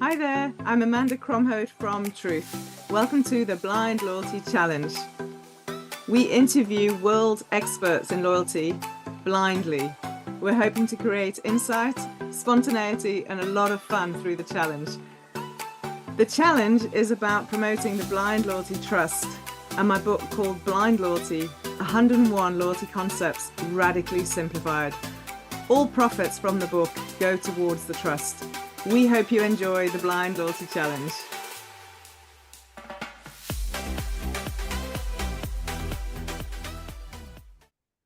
Hi there, I'm Amanda Cromhote from Truth. Welcome to the Blind Loyalty Challenge. We interview world experts in loyalty blindly. We're hoping to create insight, spontaneity, and a lot of fun through the challenge. The challenge is about promoting the blind loyalty trust, and my book called Blind Loyalty, 101 Loyalty Concepts Radically Simplified. All profits from the book go towards the trust. We hope you enjoy the Blind Loyalty Challenge.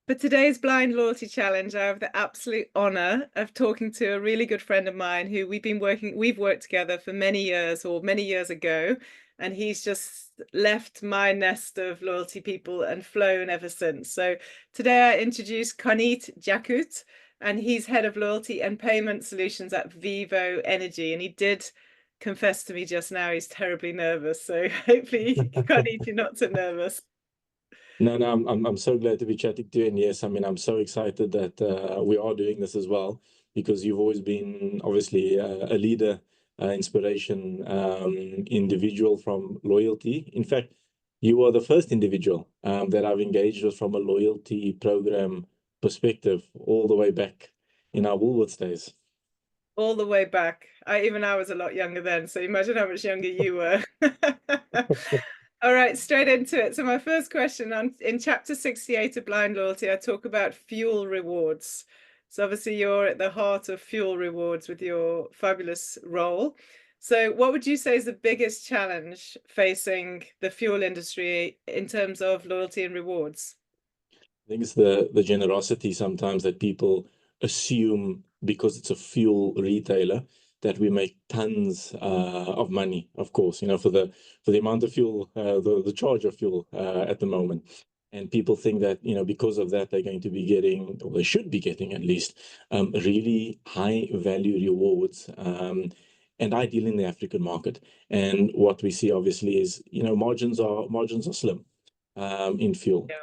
For today's Blind Loyalty Challenge, I have the absolute honor of talking to a really good friend of mine who we've worked together for many years, or many years ago, and he's just left my nest of loyalty people and flown ever since. So today I introduce Quaniet Jakoet, and he's head of loyalty and payment solutions at Vivo Energy. And he did confess to me just now he's terribly nervous. So hopefully, Quaniet, you're not so nervous. No, I'm so glad to be chatting to you. And yes, I mean, I'm so excited that we are doing this as well, because you've always been obviously a leader, inspiration, individual from loyalty. In fact, you are the first individual that I've engaged with from a loyalty program perspective all the way back in our Woolworths days. All the way back. I was a lot younger then, so imagine how much younger you were. All right, straight into it. So my first question in chapter 68 of Blind Loyalty, I talk about fuel rewards. So obviously you're at the heart of fuel rewards with your fabulous role. So what would you say is the biggest challenge facing the fuel industry in terms of loyalty and rewards? I think it's the generosity sometimes that people assume because it's a fuel retailer that we make tons of money, of course, for the amount of fuel, the charge of fuel at the moment. And people think that, because of that, they're going to be getting, or they should be getting at least, really high value rewards. And I deal in the African market. And what we see obviously is, margins are slim in fuel. Yeah.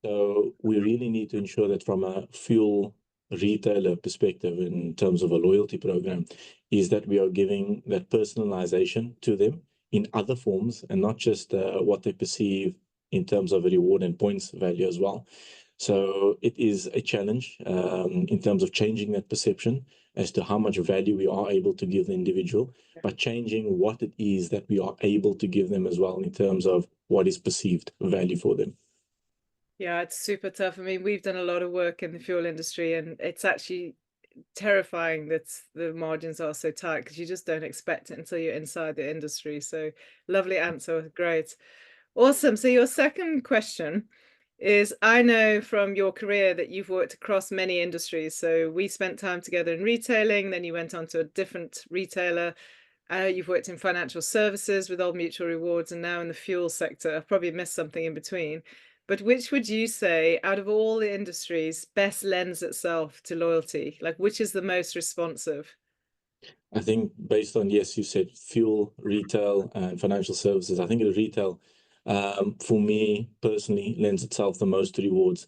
So we really need to ensure that from a fuel retailer perspective, in terms of a loyalty program, is that we are giving that personalization to them in other forms, and not just what they perceive in terms of a reward and points value as well. So it is a challenge in terms of changing that perception as to how much value we are able to give the individual, but changing what it is that we are able to give them as well in terms of what is perceived value for them. Yeah, it's super tough. I mean, we've done a lot of work in the fuel industry, and it's actually terrifying that the margins are so tight because you just don't expect it until you're inside the industry. So lovely answer. Great. Awesome. So your second question is, I know from your career that you've worked across many industries. So we spent time together in retailing, then you went on to a different retailer. You've worked in financial services with Old Mutual Rewards, and now in the fuel sector. I've probably missed something in between. But which would you say, out of all the industries, best lends itself to loyalty? Like, which is the most responsive? I think based on, yes, you said fuel, retail, and financial services. I think the retail, for me personally, lends itself the most to rewards,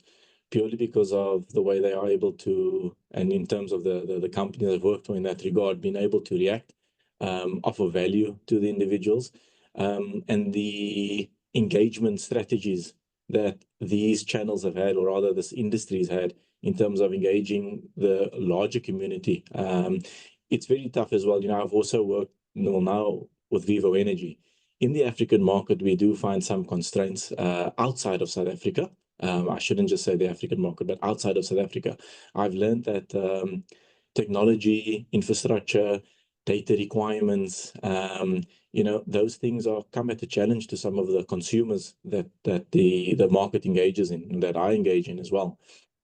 purely because of the way they are able to, and in terms of the company that I've worked for in that regard, being able to react, offer value to the individuals, and the engagement strategies that these channels have had, or rather this industry's had, in terms of engaging the larger community. It's very tough as well. I've also worked now with Vivo Energy. In the African market, we do find some constraints outside of South Africa. I shouldn't just say the African market, but outside of South Africa. I've learned that technology, infrastructure, data requirements, those things are come at a challenge to some of the consumers that the market engages in, and that I engage in as well.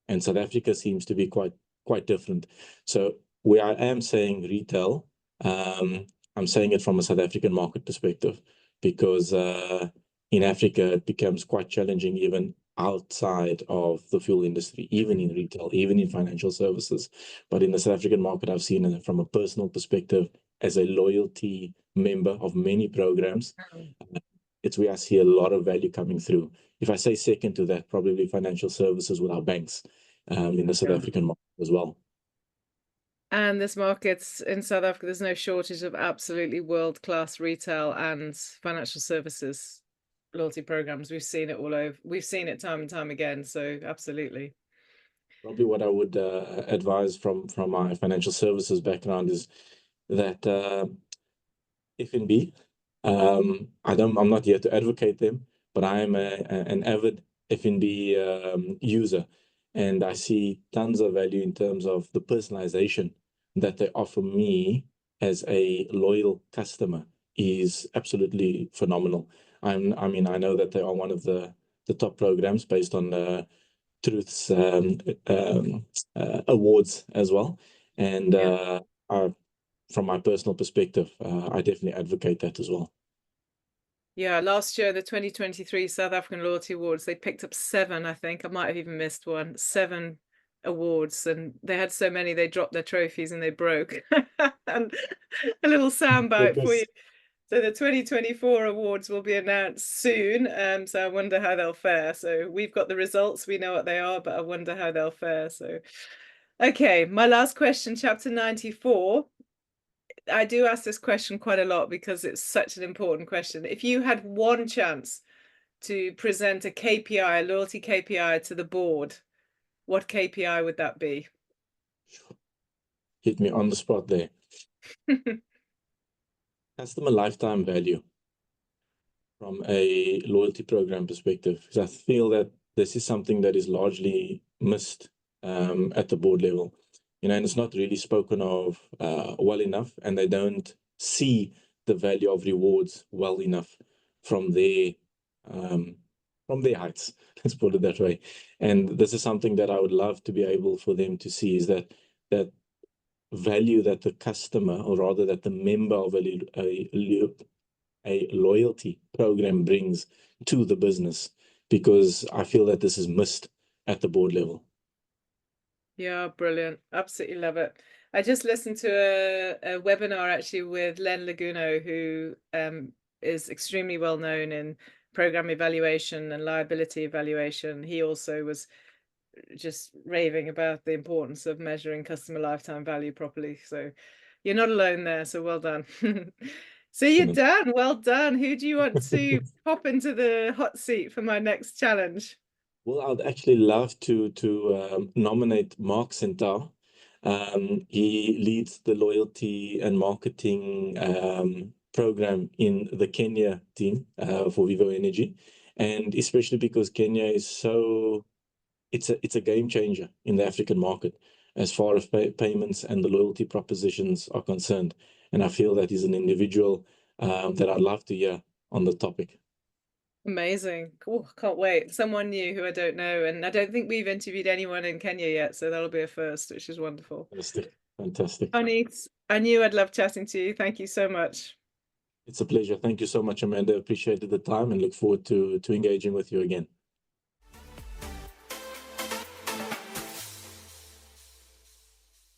And South Africa seems to be quite different. So where I am saying retail, I'm saying it from a South African market perspective, because in Africa it becomes quite challenging even outside of the fuel industry, even in retail, even in financial services. But in the South African market, I've seen it from a personal perspective as a loyalty member of many programs. It's where I see a lot of value coming through. If I say second to that, probably financial services with our banks in the South Yeah. African market as well. And this market's in South Africa, there's no shortage of absolutely world-class retail and financial services loyalty programs. We've seen it all over. We've seen it time and time again. So absolutely. Probably what I would advise from my financial services background is that F&B. I'm not here to advocate them, but I am an avid F&B user, and I see tons of value in terms of the personalization that they offer me as a loyal customer is absolutely phenomenal. I mean, I know that they are one of the top programs based on Truth's awards as well, and Yeah. I, from my personal perspective, I definitely advocate that as well. Yeah, last year, the 2023 South African Loyalty Awards, they picked up 7, I think. I might have even missed one. 7 awards, and they had so many, they dropped their trophies and they broke. And a little soundbite for you. Because So the 2024 awards will be announced soon. So I wonder how they'll fare. So we've got the results, we know what they are, but I wonder how they'll fare. So, okay, my last question, chapter 94. I do ask this question quite a lot because it's such an important question. If you had one chance to present a KPI, a loyalty KPI to the board, what KPI would that be? hit me on the spot there. Customer lifetime value from a loyalty program perspective, because I feel that this is something that is largely missed at the board level. You know, and it's not really spoken of well enough, and they don't see the value of rewards well enough from their um, heights. Let's put it that way. And this is something that I would love to be able for them to see, is that value that the customer, or rather that the member of a loyalty program brings to the business, because I feel that this is missed at the board level. Yeah, brilliant. Absolutely love it. I just listened to a webinar actually with Len Laguno, who is extremely well known in program evaluation and liability evaluation. He also was just raving about the importance of measuring customer lifetime value properly. So you're not alone there. So well done. So you're Excellent. done. Well done. Who do you want to pop into the hot seat for my next challenge? Well, I'd actually love to nominate Mark Centaur. He leads the loyalty and marketing program in the Kenya team for Vivo Energy, and especially because Kenya is so, it's a game changer in the African market as far as payments and the loyalty propositions are concerned. And I feel that he's an individual that I'd love to hear on the topic. Amazing. Cool. Can't wait. Someone new who I don't know. And I don't think we've interviewed anyone in Kenya yet. So that'll be a first, which is wonderful. Fantastic. Fantastic. Quaniet, I knew I'd love chatting to you. Thank you so much. It's a pleasure. Thank you so much, Amanda. Appreciated the time and look forward to engaging with you again.